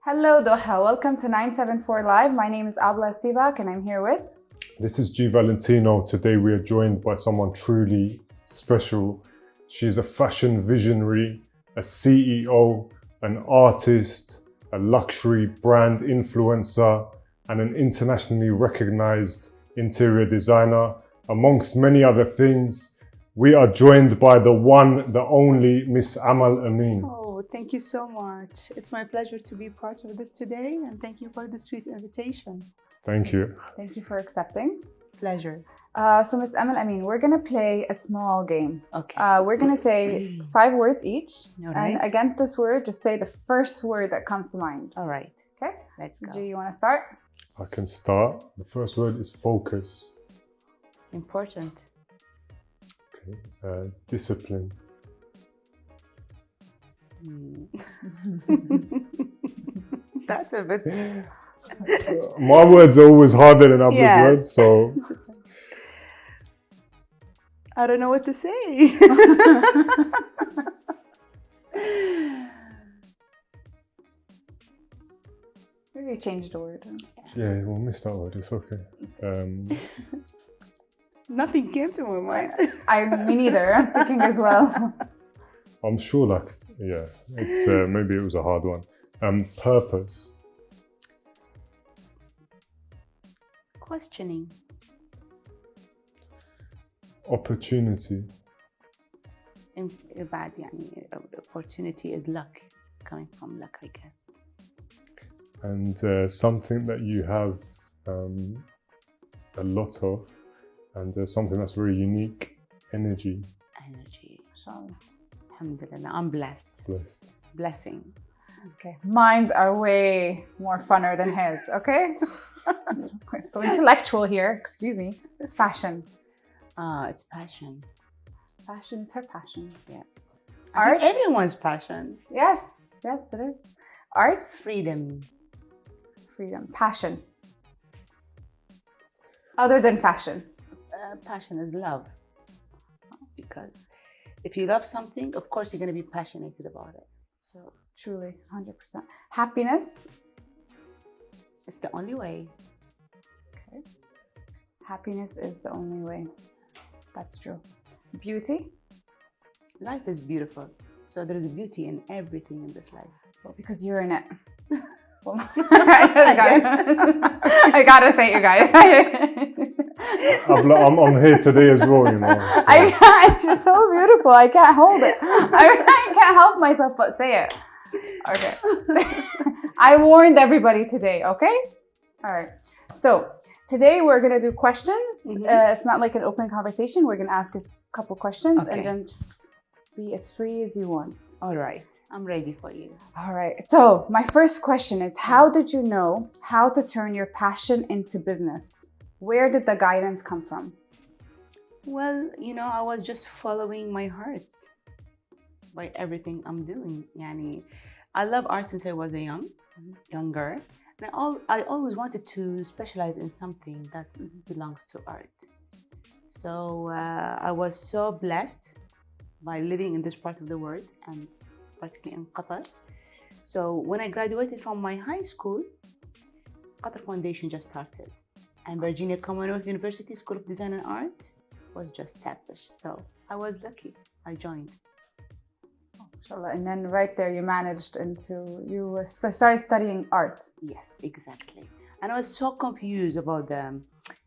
Hello Doha, welcome to 974 Live. My name is Abla and I'm here with... This is G Valentino. Today we are joined by someone truly special. She's a fashion visionary, a CEO, an artist, a luxury brand influencer, and an internationally recognized interior designer, amongst many other things. We are joined by the one, the only Miss Amal Ameen. Oh, thank you so much. It's my pleasure to be part of this today, and thank you for the sweet invitation. Thank you. Thank you for accepting. Pleasure. So Miss Amal Ameen, we're going to play a small game. Okay. We're going to say 5 words each. All right. And against this word, just say the first word that comes to mind. All right. Okay? Let's go. G, you want to start? I can start. The first word is focus. Important. Okay. Discipline. That's a bit... My words are always harder than others' Yes. words, so... I don't know what to say. Maybe you changed the word. Yeah, we'll miss that word, it's okay. Nothing came to my mind. Me neither. I'm thinking as well. I'm sure, like, yeah, it's maybe it was a hard one. Purpose. Questioning. Opportunity. Bad, يعني, opportunity is luck. It's coming from luck, I guess. And something that you have a lot of, and something that's very unique, energy. Energy. So, alhamdulillah, I'm blessed. Blessed. Blessing. Okay. Mines are way more funner than his, okay? So intellectual here, excuse me. Fashion. It's passion. Fashion is her passion. Yes. Art? I think everyone's passion. Yes, yes, it is. Art? Freedom. Freedom. Passion. Other than fashion. Passion is love. Because if you love something, of course you're going to be passionate about it. So Truly, 100%. Happiness. it's the only way. Okay. Happiness is the only way. That's true. Beauty. Life is beautiful. So there is beauty in everything in this life. Well, because you're in it. Well, I gotta say it, you guys. I'm here today as well, you know. So. It's so beautiful. I can't hold it. I can't help myself but say it. Okay. I warned everybody today, okay? All right. So today we're going to do questions. It's not like an open conversation. We're going to ask a couple questions and then just be as free as you want. All right. I'm ready for you. All right. So my first question is, how did you know how to turn your passion into business? Where did the guidance come from? Well, I was just following my heart by everything I'm doing. Yani, I love art since I was younger. And I always wanted to specialize in something that belongs to art. So I was so blessed by living in this part of the world and particularly in Qatar. So when I graduated from my high school, Qatar Foundation just started. And Virginia Commonwealth University School of Design and Art was just established. So I was lucky. I joined. Inshallah. And then right there you started studying art. Yes, exactly. And I was so confused about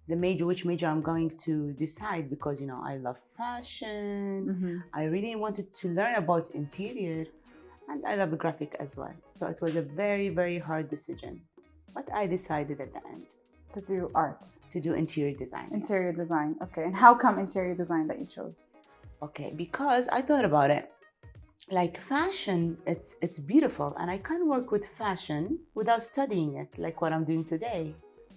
which major I'm going to decide because, I love fashion. I really wanted to learn about interior and I love graphic as well. So it was a very, very hard decision. But I decided at the end. To do art. To do interior design. Interior design. Okay. And how come interior design that you chose? Okay, because I thought about it. Like fashion, it's beautiful and I can work with fashion without studying it, like what I'm doing today.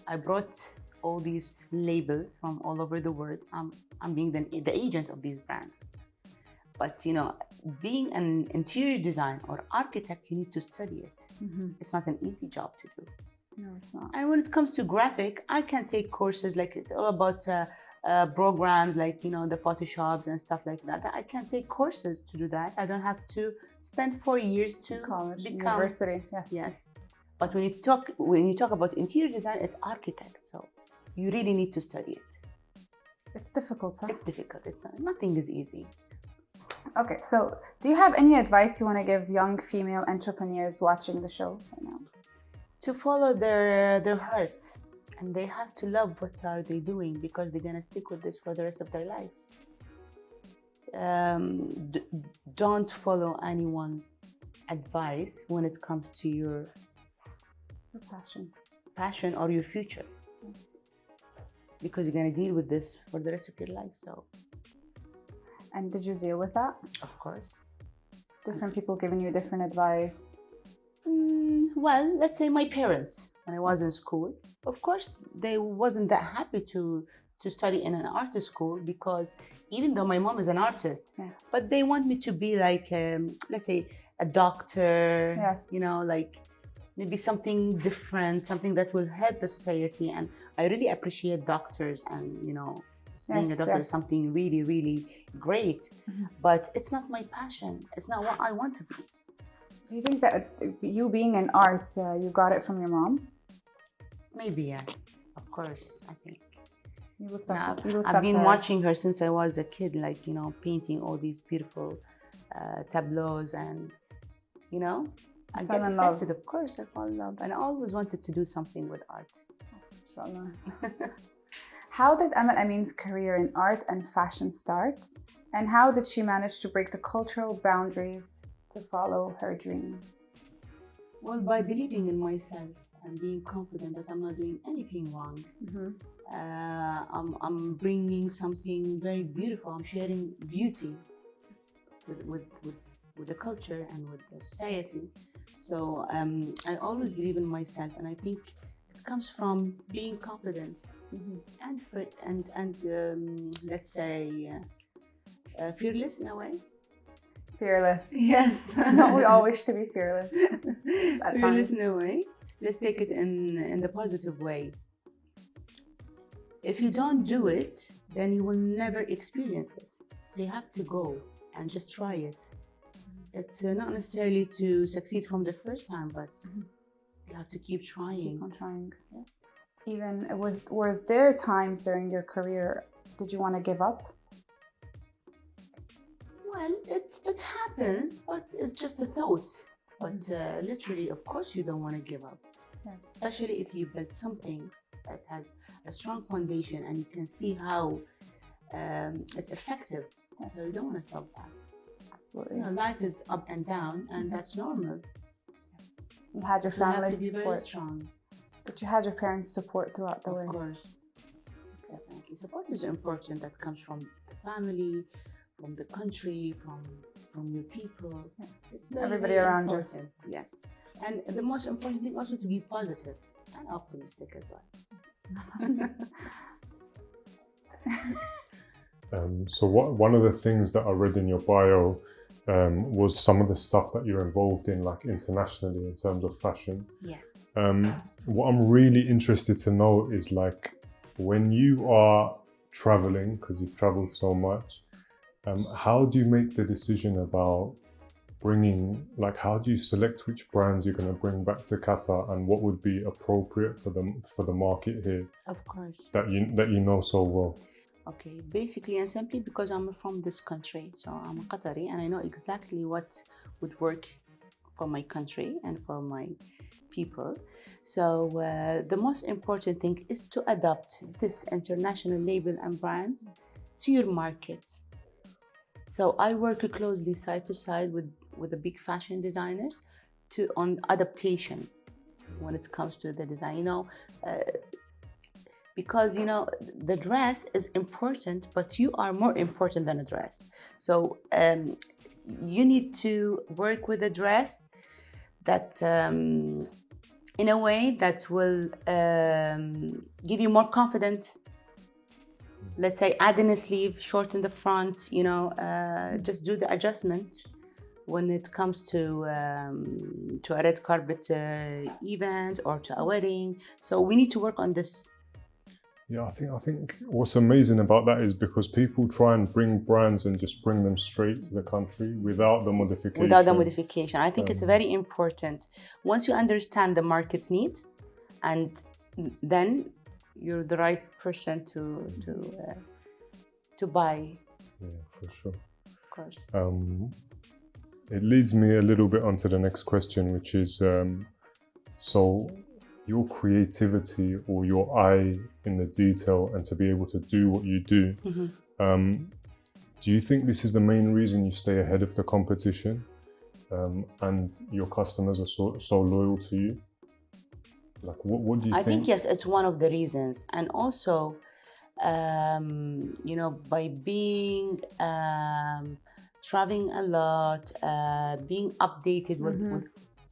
I brought all these labels from all over the world. I'm being the agent of these brands. But being an interior design or architect, you need to study it. It's not an easy job to do. No, it's not. And when it comes to graphic, I can take courses like it's all about programs like the Photoshops and stuff like that. I can take courses to do that. I don't have to spend 4 years to college, become university. Yes. Yes. But when you talk about interior design, it's architect. So you really need to study it. It's difficult, huh? It's difficult. Nothing is easy. Okay, so do you have any advice you want to give young female entrepreneurs watching the show right now? To follow their hearts, and they have to love what are they doing, because they're gonna stick with this for the rest of their lives. Don't follow anyone's advice when it comes to your passion or your future. Yes. Because you're gonna deal with this for the rest of your life. So. And did you deal with that? Of course. Different people giving you different advice? Well, let's say my parents, when I was in school, of course, they wasn't that happy to study in an art school, because even though my mom is an artist, yes, but they want me to be like, let's say, a doctor, yes, you know, like maybe something different, something that will help the society. And I really appreciate doctors, and, you know, being a doctor is something really, really great, but it's not my passion. It's not what I want to be. Do you think that you being in art, you got it from your mom? Maybe, yes. Of course, I think. I've been watching her since I was a kid, like, you know, painting all these beautiful tableaus, and, you know, I get affected. Of course, I fall in love, and I always wanted to do something with art. Inshallah. How did Amal Ameen's career in art and fashion start? And how did she manage to break the cultural boundaries to follow her dream? Well, by believing in myself and being confident that I'm not doing anything wrong. I'm bringing something very beautiful. I'm sharing beauty with the culture and with the society. So I always believe in myself, and I think it comes from being confident. And let's say fearless in a way. Fearless. Yes. We all wish to be fearless. Fearless in a way. Let's take it in the positive way. If you don't do it, then you will never experience it. So you have to go and just try it. It's not necessarily to succeed from the first time, but you have to keep trying. Keep on trying. Yeah. Even was there times during your career did you want to give up? Well, it happens, but it's just the thoughts. But literally, of course, you don't want to give up. Yes. Especially if you build something that has a strong foundation and you can see how it's effective. Yes. So you don't want to stop that. Absolutely. You know, life is up and down, and that's normal. You had your family's support. Very strong. But you had your parents' support throughout the way. Of course. Definitely. Support is important. That comes from the family, from the country, from your people. Yeah. It's everybody around you. Yes. And the most important thing also to be positive and optimistic as well. So one of the things that I read in your bio was some of the stuff that you're involved in, like internationally, in terms of fashion. Yes. What I'm really interested to know is, like, when you are traveling, because you've traveled so much, how do you make the decision about bringing, like, how do you select which brands you're going to bring back to Qatar, and what would be appropriate for the market here? Of course. That you know so well. Okay, basically and simply because I'm from this country, so I'm a Qatari, and I know exactly what would work for my country and for my people. So the most important thing is to adapt this international label and brand to your market. So I work closely side to side with the big fashion designers on adaptation when it comes to the design. You know, because, you know, the dress is important, but you are more important than a dress. So you need to work with a dress that in a way that will give you more confidence. Let's say add in a sleeve, shorten the front, you know, just do the adjustment when it comes to a red carpet event or to a wedding. So we need to work on this. Yeah, I think what's amazing about that is because people try and bring brands and just bring them straight to the country without the modification. Without the modification. I think it's very important. Once you understand the market's needs, and then you're the right person to buy. Yeah, for sure. Of course. It leads me a little bit onto the next question, which is, so your creativity or your eye in the detail and to be able to do what you do, do you think this is the main reason you stay ahead of the competition and your customers are so loyal to you? Like, what do you think? I think, yes, it's one of the reasons. And also, you know, by being traveling a lot, being updated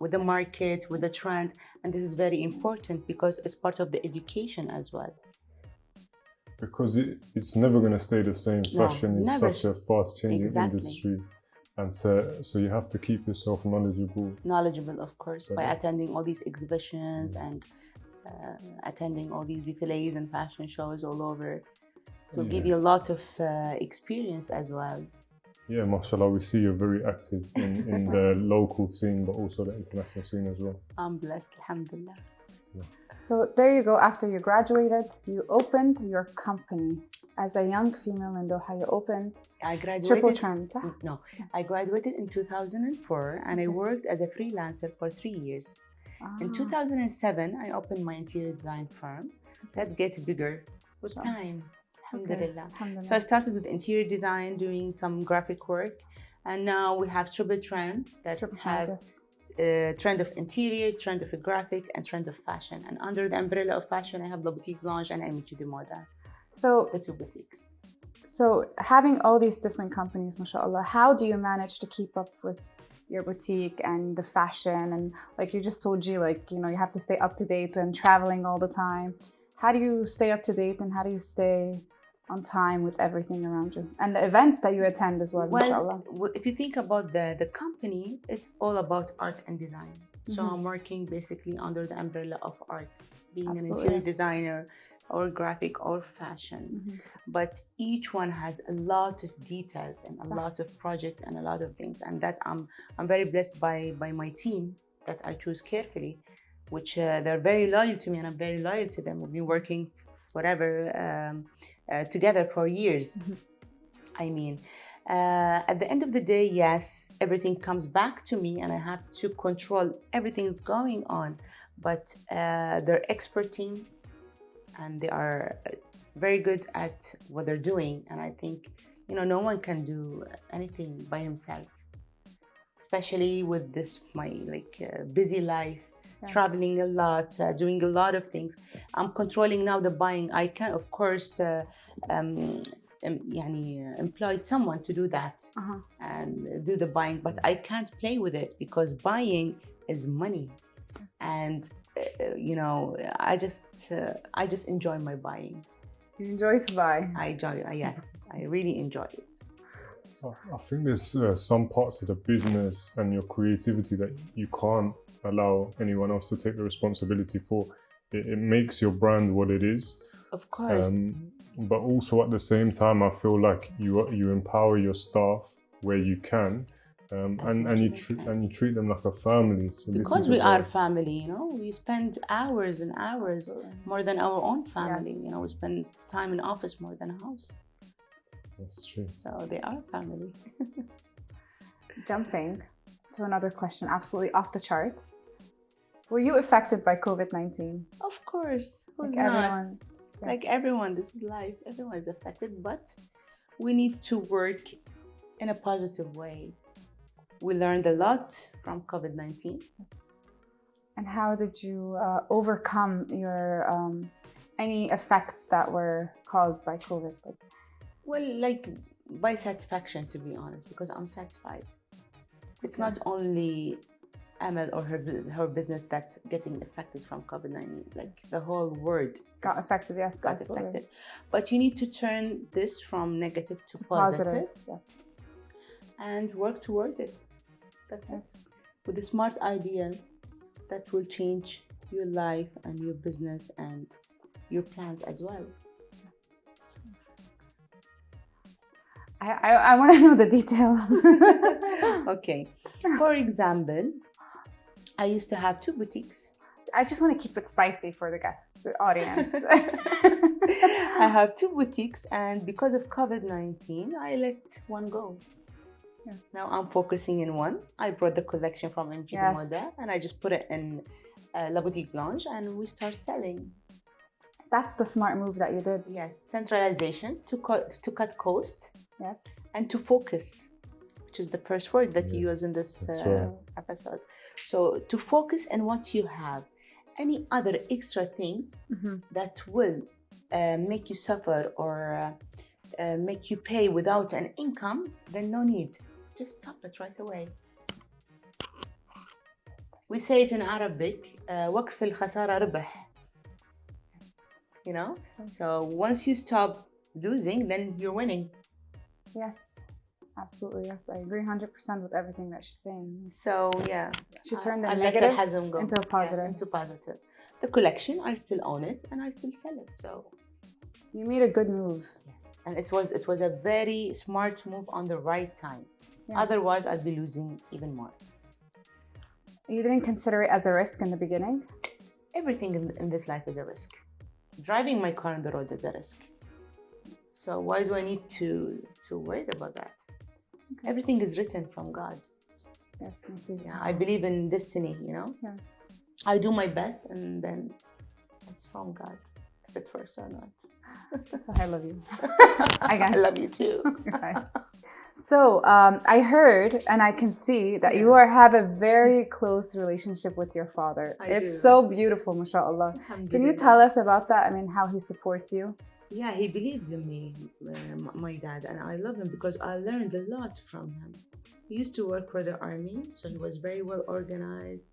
with the market, with the trend, and this is very important because it's part of the education as well. Because it's never going to stay the same. Fashion is such a fast-changing industry, and so you have to keep yourself knowledgeable. Knowledgeable, of course, by attending all these exhibitions and attending all these défilés and fashion shows all over. It will give you a lot of experience as well. Yeah, mashallah, we see you're very active in the local scene, but also the international scene as well. I'm blessed, alhamdulillah. Yeah. So there you go. After you graduated, you opened your company. As a young female in Doha, you opened Triple Trend. No, I graduated in 2004 and I worked as a freelancer for 3 years. In 2007, I opened my interior design firm. That gets bigger with time. Alhamdulillah. So I started with interior design, doing some graphic work, and now we have Triple Trend that has trend of interior, trend of graphic, and trend of fashion. And under the umbrella of fashion, I have La Boutique Blanche and Ameen de Moda. So the 2 boutiques. So having all these different companies, mashallah, how do you manage to keep up with your boutique and the fashion? And like you just told you, like, you know, you have to stay up to date and traveling all the time. How do you stay up to date and how do you stay on time with everything around you and the events that you attend as well, mashallah? Well, if you think about the company, it's all about art and design. So I'm working basically under the umbrella of art, being an interior designer or graphic or fashion. But each one has a lot of details and a lot of projects and a lot of things. And that's I'm very blessed by my team that I choose carefully, which they're very loyal to me and I'm very loyal to them. We've been working whatever together for years. I mean, at the end of the day, yes, everything comes back to me and I have to control everything's going on. But they're experting and they are very good at what they're doing. And I think, you know, no one can do anything by himself, especially with this, my busy life. Traveling a lot, doing a lot of things. I'm controlling now the buying. I can, of course, employ someone to do that and do the buying, but I can't play with it because buying is money. And, you know, I just enjoy my buying. You enjoy to buy? I enjoy, yes, I really enjoy it. I think there's some parts of the business and your creativity that you can't allow anyone else to take the responsibility for. It makes your brand what it is. Of course. But also at the same time, I feel like you empower your staff where you can, and you treat them like a family. So because we are family, you know, we spend hours and hours more than our own family. You know, we spend time in office more than a house. That's true. So they are family. Jumping to another question, absolutely off the charts. Were you affected by COVID-19? Of course. Who's like not? everyone. Like everyone, this is life. Everyone is affected, but we need to work in a positive way. We learned a lot from COVID-19. And how did you overcome your any effects that were caused by COVID? Well, like by satisfaction, to be honest, because I'm satisfied. It's not only Amal or her business that's getting affected from COVID-19. Like the whole world got affected. Yes, got absolutely. affected. But you need to turn this from negative to positive. Yes. And work toward it. That's it. With a smart idea that will change your life and your business and your plans as well. I want to know the detail. Okay. For example, I used to have 2 boutiques. I just want to keep it spicy for the guests, the audience. I have 2 boutiques, and because of COVID-19, I let one go. Yes. Now I'm focusing in one. I brought the collection from MP Yes. Mode, and I just put it in La Boutique Blanche, and we start selling. That's the smart move that you did. Yes, centralization to cut costs Yes. and to focus, which is the first word that you Yeah, use in this that's right. episode. So to focus on what you have. Any other extra things that will make you suffer or make you pay without an income, then no need. Just stop it right away. We say it in Arabic, وقف الخسارة ربح. You know? So once you stop losing, then you're winning. Yes. Absolutely. Yes. I agree 100% with everything that she's saying. So yeah. She turned the I let negative الحزن go. into a positive. Yeah, into positive. The collection, I still own it and I still sell it. So You made a good move. yes, and it was a very smart move on the right time. Yes. Otherwise, I'd be losing even more. You didn't consider it as a risk in the beginning? Everything in this life is a risk. Driving my car on the road is a risk. So why do I need to worry about that? Okay. Everything is written from God. Yes. I see. Yeah, I believe in destiny. You know, Yes. I do my best, and then it's from God if it works or not. That's why I love you. Again. I love you too. Nice. So I heard and I can see that you have a very close relationship with your father. It's do. so beautiful, mashallah. Can you tell us about that? I mean, how he supports you? Yeah, he believes in me, my dad, and I love him because I learned a lot from him. He used to work for the army, so he was very well organized.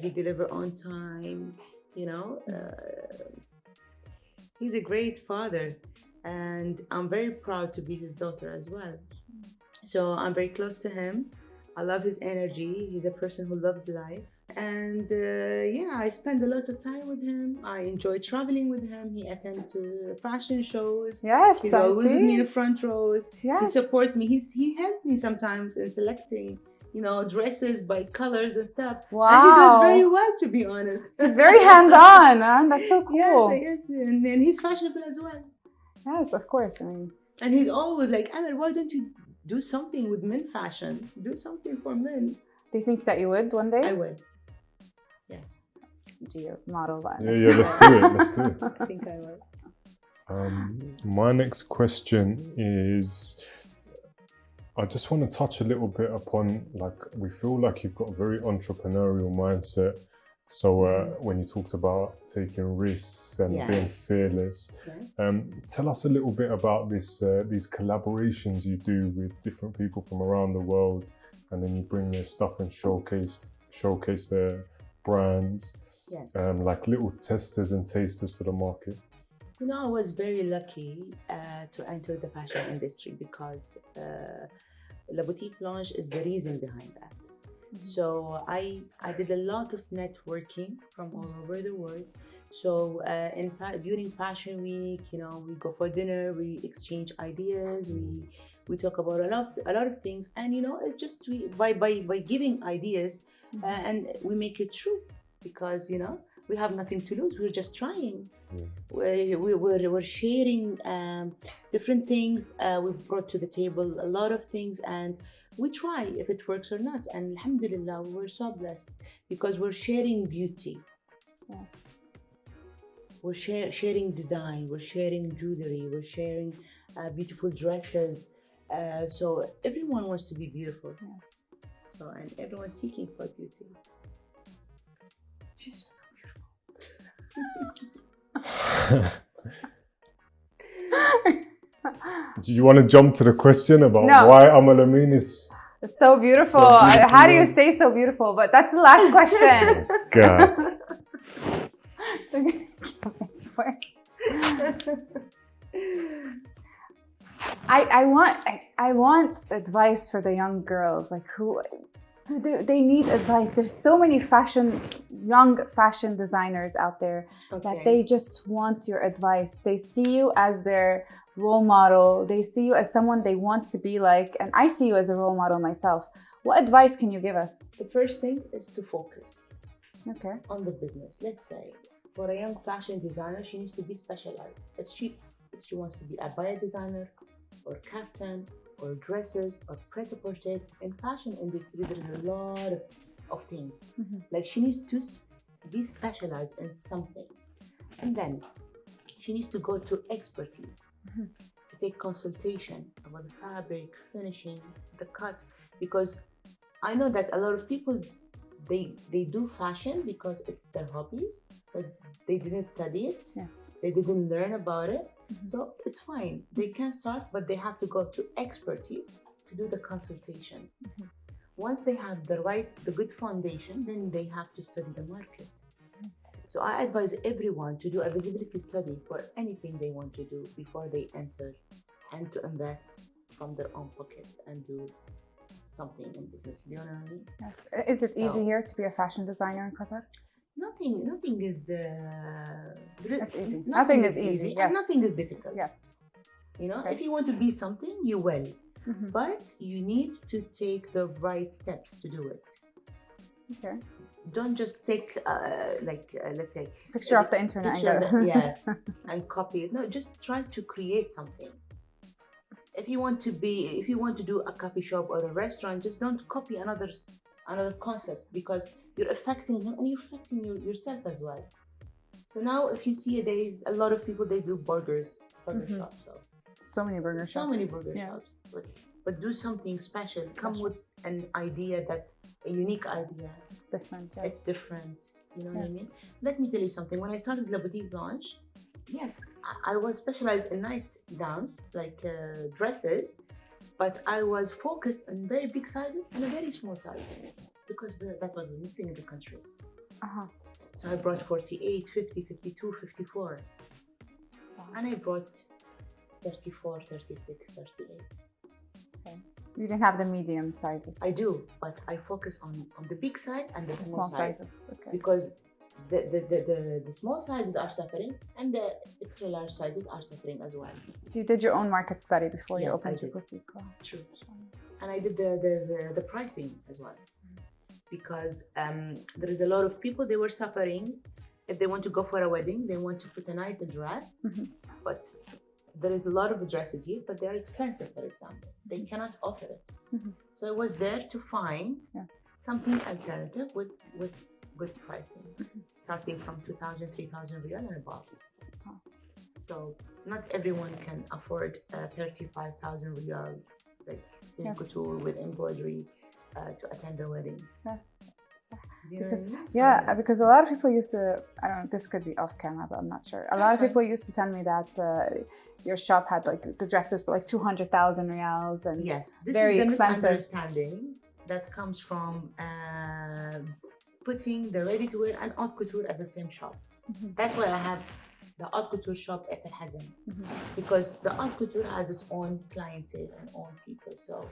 He delivered on time, you know. He's a great father, and I'm very proud to be his daughter as well. So I'm very close to him. I love his energy. He's a person who loves life. And yeah, I spend a lot of time with him. I enjoy traveling with him. He attends to fashion shows. Yes, He's I always with me in see. the front rows. Yes. He supports me. He helps me sometimes in selecting, you know, dresses by colors and stuff. Wow. And he does very well, to be honest. He's very hands-on, man. That's so cool. Yes. And then he's fashionable as well. Yes, of course. I mean, And he's always like, Amal, why don't you do something with men fashion? Do something for men. do you think that you would one day? I would. Yes, Gee, model that. Yeah, let's do it. Let's do it. I think I would. My next question is, I just want to touch a little bit upon, like, we feel like you've got a very entrepreneurial mindset. So when you talked about taking risks and Yes. being fearless, Yes. tell us a little bit about these collaborations you do with different people from around the world, and then you bring their stuff and showcase their brands, Yes. like little testers and tasters for the market. You know, I was very lucky to enter the fashion industry because La Boutique Blanche is the reason behind that. So I did a lot of networking from all over the world. So during Fashion Week, you know, we go for dinner, we exchange ideas, we talk about a lot of things, and you know, it just by giving ideas, and we make it true because you know we have nothing to lose. We're just trying. We're sharing different things. We've brought to the table a lot of things, and we try if it works or not. And alhamdulillah, we're so blessed because we're sharing beauty. Yes. We're sharing design. We're sharing jewelry. We're sharing beautiful dresses. So everyone wants to be beautiful. Yes. So and everyone's seeking for beauty. She's just so beautiful. Do you want to jump to the question about No. why Amal Ameen is It's so beautiful. So beautiful. How do you stay so beautiful? But that's the last question. God? I swear. I want advice for the young girls, like who they need advice. There's so many young fashion designers out there that they just want your advice. They see you as their role model. They see you as someone they want to be like, and I see you as a role model myself. What advice can you give us? The first thing is to focus Okay. on the business. Let's say for a young fashion designer, she needs to be specialized. If she wants to be a abaya designer or kaftan or dresses or pret-a-porter, in fashion industry there is a lot of things. Like she needs to be specialized in something, and then she needs to go to expertise, to take consultation about the fabric, finishing, the cut, because I know that a lot of people they do fashion because it's their hobbies, but they didn't study it. Yes. They didn't learn about it. So it's fine. They can start, but they have to go to expertise to do the consultation. Once they have the good foundation, then they have to study the market. So I advise everyone to do a visibility study for anything they want to do before they enter, and to invest from their own pockets and do something in business. You know what I mean? Yes. Is it easy here to be a fashion designer in Qatar? Nothing is. It's easy. Nothing is easy, yes. and nothing is difficult. Yes. You know, Okay. if you want to be something, you will, but you need to take the right steps to do it. Okay. Don't just take let's say Picture off the internet. yes, and copy it. No, just try to create something. If you want to do a coffee shop or a restaurant, just don't copy another concept, because you're affecting them and you're affecting yourself as well. So now, if you see a lot of people, they do burger shops. So many burger shops. So many burger shops. But do something special. Come with an idea, a unique idea. It's different. Yes. It's different. You know what I mean? Let me tell you something. When I started La Boutique Blanche, yes, I was specialized in night gowns, like dresses, but I was focused on very big sizes and very small sizes, because that was missing in the country. So I brought 48, 50, 52, 54. Wow. And I brought 34, 36, 38. Okay. You didn't have the medium sizes. I do, but I focus on the big size and the small sizes. Okay. Because the small sizes are suffering and the extra large sizes are suffering as well. So you did your own market study before you opened your boutique. Wow. True. And I did the pricing as well, because there is a lot of people, they were suffering. If they want to go for a wedding, they want to put a nice dress, but there is a lot of dresses here, but they're expensive, for example. They cannot offer it. So I was there to find something alternative with good pricing, starting from 2,000, 3,000 riyal and above. So not everyone can afford 35,000 riyal, like couture with embroidery, to attend a wedding. Yes. Because, because a lot of people used to, I don't know, this could be off camera, but I'm not sure. A lot of people used to tell me that your shop had like the dresses for like 200,000 riyals and very is the expensive. Misunderstanding that comes from putting the ready-to-wear and haute couture at the same shop. That's why I have the haute couture shop at Al Hazm, because the haute couture has its own clientele and own people. So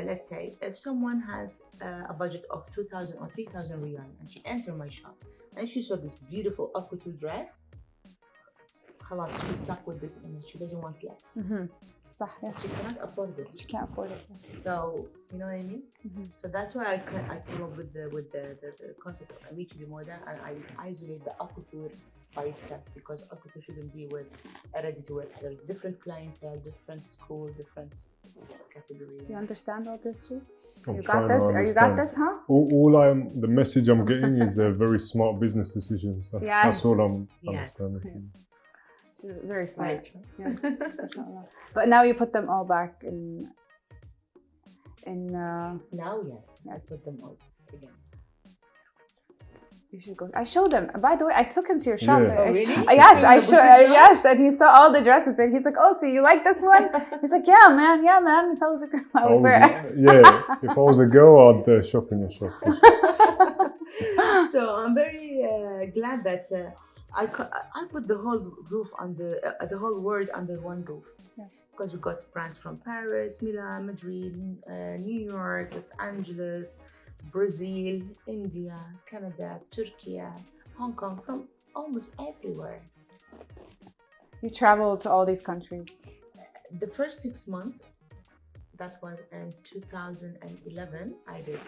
let's say if someone has a budget of 2,000 or 3,000 riyal and she entered my shop and she saw this beautiful haute couture dress, خلاص, she's stuck with this image. She doesn't want less. صح, yes. She cannot afford it. She can't afford it. Yes. So you know what I mean. So that's why I came up with the concept of Amici di Moda, and I isolate the haute couture by itself, because haute couture shouldn't be with a ready-to-wear. There's different clientele, different school, different categories. Do you understand all this, Chief? You got this? You got this, huh? The message I'm getting is very smart business decisions. That's all I'm understanding. Very smart. Yes. But now you put them all back in Now, yes. I put them all again. You should go. I showed him. By the way, I took him to your shop. Oh, really? Yes, I showed. Yes, and he saw all the dresses, and he's like, "Oh, so you like this one?" He's like, "Yeah, man. If I was a girl, I would wear it." If I was a girl, I'd shop in your shop. So I'm very glad that I put the whole roof the whole world under one roof. Yes. Because we got brands from Paris, Milan, Madrid, New York, Los Angeles, Brazil, India, Canada, Turkey, Hong Kong, from almost everywhere. You traveled to all these countries. The first 6 months, that was in 2011, I did.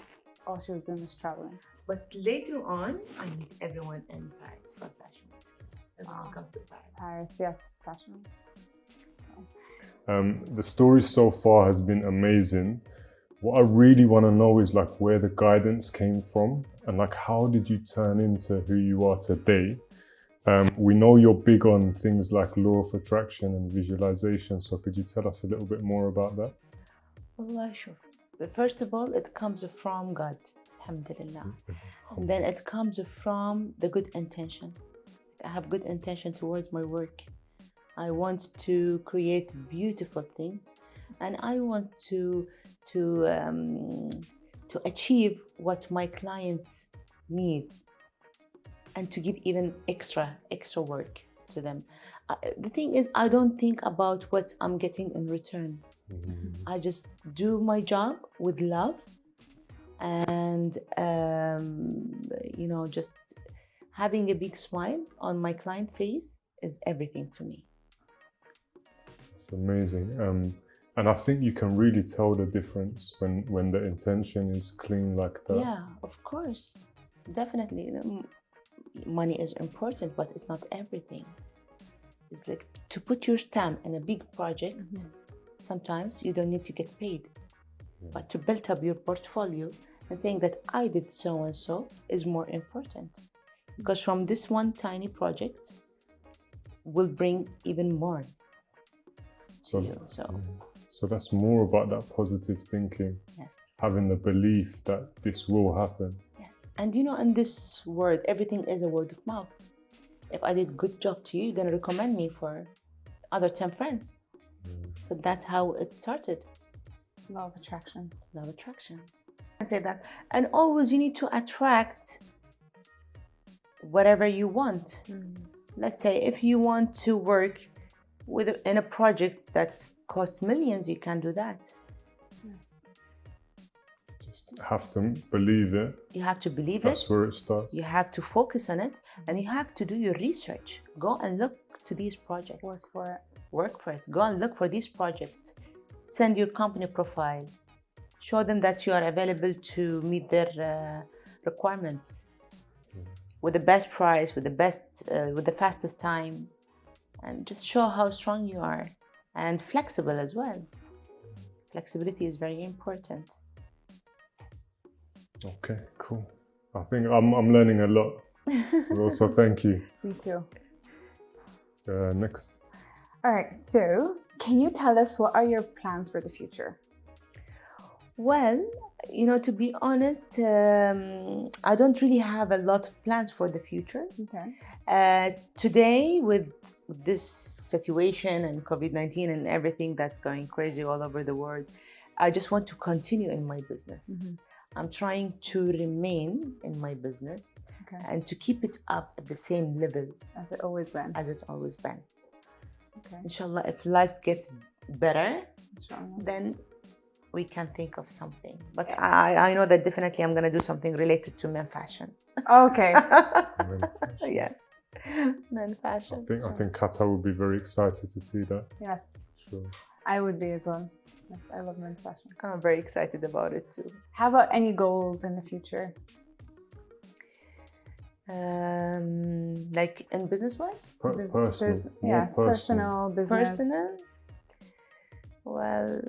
Oh, she was doing this traveling. But later on, I meet everyone in Paris for fashion weeks. Everyone Wow. comes to Paris. Paris, yes, fashion. The story so far has been amazing. What I really want to know is like where the guidance came from and like how did you turn into who you are today? We know you're big on things like law of attraction and visualization, so could you tell us a little bit more about that? Allah, sure. But first of all, it comes from God, alhamdulillah. And then it comes from the good intention. I have good intention towards my work. I want to create beautiful things, and I want to achieve what my clients needs, and to give even extra work to them. The thing is, I don't think about what I'm getting in return. I just do my job with love, and just having a big smile on my client face is everything to me. It's amazing. And I think you can really tell the difference when the intention is clean like that. Yeah, of course. Definitely. Money is important, but it's not everything. It's like to put your stamp in a big project, sometimes you don't need to get paid. But to build up your portfolio and saying that I did so and so is more important. Because from this one tiny project will bring even more. So that's more about that positive thinking. Yes. Having the belief that this will happen. Yes. And in this world, everything is a word of mouth. If I did a good job to you, you're going to recommend me for other 10 friends. So that's how it started. Law of attraction. Law of attraction. I say that. And always you need to attract whatever you want. Let's say if you want to work in a project that costs millions, you can do that. Yes. Just have to believe it. You have to believe That's where it starts. You have to focus on it, and you have to do your research. Go and look to these projects. Work for it. Go and look for these projects. Send your company profile. Show them that you are available to meet their requirements with the best price, with the fastest time, and just show how strong you are and flexible as well. Flexibility is very important. Okay, cool. I think I'm learning a lot. So thank you. Me too. Next. All right, so can you tell us what are your plans for the future? Well, to be honest, I don't really have a lot of plans for the future. Okay. Today, with this situation and COVID-19 and everything that's going crazy all over the world, I just want to continue in my business. I'm trying to remain in my business and to keep it up at the same level as it always been. Okay. Inshallah, if life gets better, then we can think of something. But I know that definitely I'm going to do something related to men fashion. Okay. Yes. Men fashion. I think Qatar would be very excited to see that. Yes. Sure. I would be as well. Yes, I love men's fashion. I'm very excited about it too. How about any goals in the future? Like in business-wise? Personal. Yeah, personal, business. Personal? Well...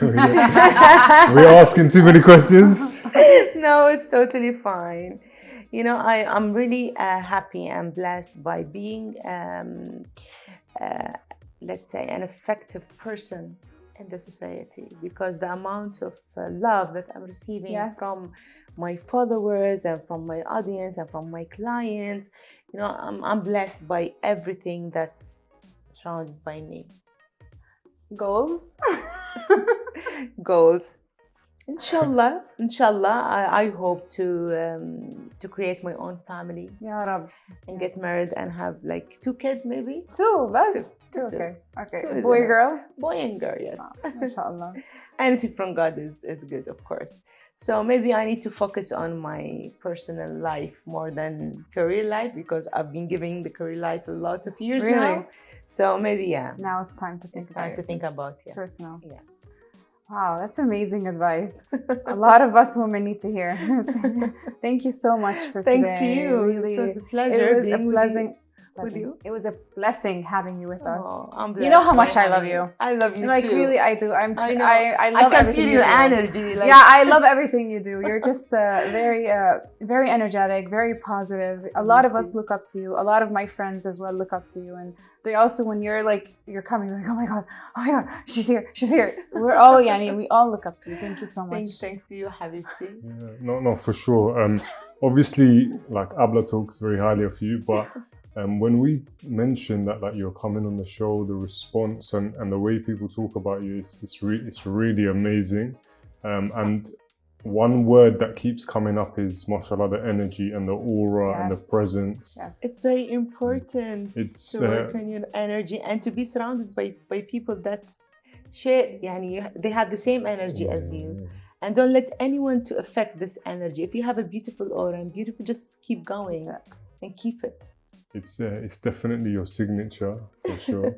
We're asking too many questions? No, it's totally fine. I'm really happy and blessed by being, let's say, an effective person in the society, because the amount of love that I'm receiving from my followers and from my audience and from my clients, I'm blessed by everything that's surrounded by me. Goals? Goals. Inshallah, I hope to create my own family Ya Rab. and get married and have like 2 kids maybe. Two, bas? Two. Just two. Okay. Okay. Two is Boy, enough. girl? Boy and girl, yes. Mashallah. Anything from God is good, of course. So maybe I need to focus on my personal life more than career life, because I've been giving the career life a lot of years Really? now. So maybe, yeah, Now it's time to think it's time about to think about, yes. personal. Yeah. Wow, that's amazing advice. A lot of us women need to hear. Thank you so much for Thanks today. to you. Really, It was a pleasure it was being a with pleasant. with you. It was a blessing having you with us. Oh, I'm You know blessed how by much I love having you. I love you Like too. really, I do. I know. I love can everything feel you your do. energy. Like, Yeah, I love everything you do. You're just very energetic, very positive. A lot of us look up to you. A lot of my friends as well look up to you, and they also, when you're coming, like, oh my god, she's here. We're all, yani, we all look up to you. Thank you so much. thanks to you, Habibti. Yeah, no, for sure. Obviously, like Abla talks very highly of you, but when we mentioned that you're coming on the show, the response and the way people talk about you, it's really amazing. And one word that keeps coming up is, mashallah, the energy and the aura and the presence. Yes. It's very important It's, to work on your energy and to be surrounded by people that share, they have the same energy as you. And don't let anyone to affect this energy. If you have a beautiful aura and beautiful, just keep going and keep it. It's definitely your signature, for sure.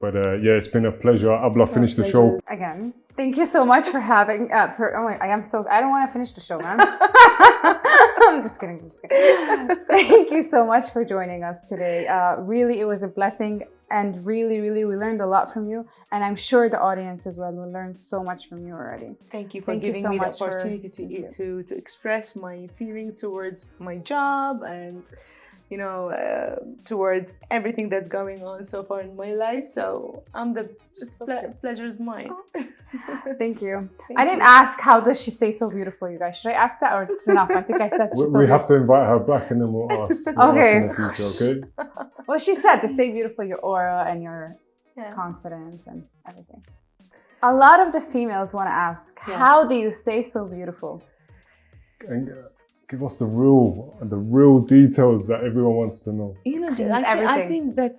But yeah, it's been a pleasure. Abla, finish the show. Again, thank you so much for having. I don't want to finish the show, man. I'm just kidding. Thank you so much for joining us today. Really, it was a blessing, and really, we learned a lot from you. And I'm sure the audience as well will learn so much from you already. Thank you for giving me the opportunity to express my feeling towards my job and towards everything that's going on so far in my life. So pleasure is mine. Thank you. I didn't ask, how does she stay so beautiful, you guys? Should I ask that, or it's enough? I think I said she's We have to invite her back and then we'll ask. Okay. In the future, okay? Well, she said to stay beautiful, your aura and your confidence and everything. A lot of the females want to ask, how do you stay so beautiful? And give us the real details that everyone wants to know. I think that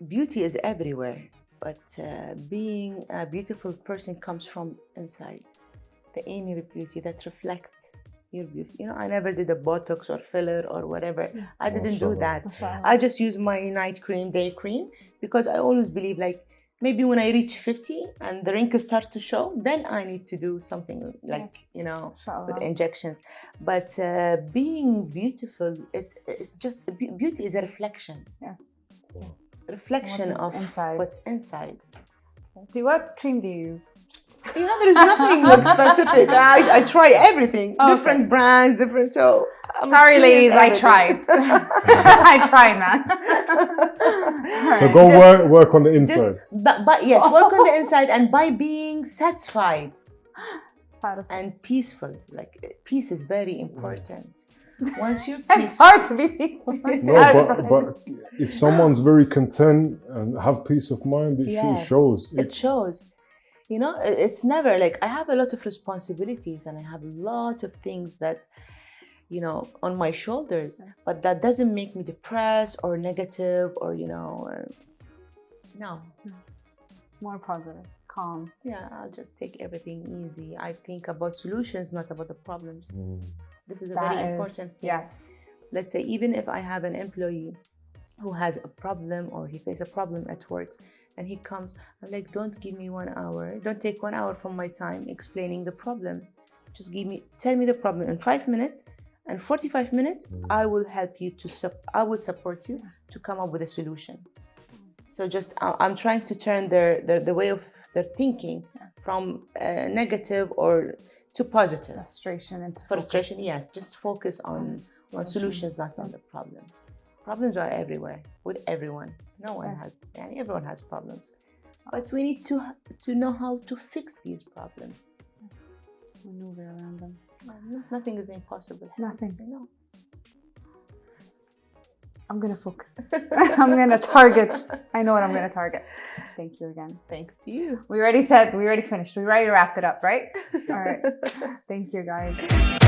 beauty is everywhere, but being a beautiful person comes from inside, the inner beauty that reflects your beauty. I never did a Botox or filler or whatever. I didn't do that. I just use my night cream, day cream, because I always believe, like, maybe when I reach 50 and the wrinkles start to show, then I need to do something like, with injections. But being beautiful, it's just, beauty is a reflection. Yes. Reflection of what's inside. See, what cream do you use? There's nothing like specific. I try everything, different brands, different. So sorry, ladies, I tried. I tried, man. So go work on the inside. But yes, work on the inside, and by being satisfied and peaceful. Like, peace is very important. Once you're peaceful, it's hard to be peaceful. No, but if someone's very content and have peace of mind, it shows. It shows. It's never like, I have a lot of responsibilities and I have a lot of things that, on my shoulders, but that doesn't make me depressed or negative or, no. More positive, calm. Yeah, I'll just take everything easy. I think about solutions, not about the problems. This is a very important thing. Yes. Let's say, even if I have an employee who has a problem or he faces a problem at work, and he comes, I'm like, don't give me 1 hour. Don't take 1 hour from my time explaining the problem. Just tell me the problem in 5 minutes, and 45 minutes, I will help you I will support you to come up with a solution. So I'm trying to turn the way of their thinking from negative or to positive. Frustration into frustration. focus. Yes, just focus on solutions, not on the problem. Problems are everywhere with everyone. No one has, and everyone has problems, but we need to know how to fix these problems. Maneuver around them. Nothing is impossible. Nothing. I'm gonna focus. I'm gonna target. I know what I'm gonna target. Thank you again. Thanks to you. We already finished. We already wrapped it up, right? All right. Thank you, guys.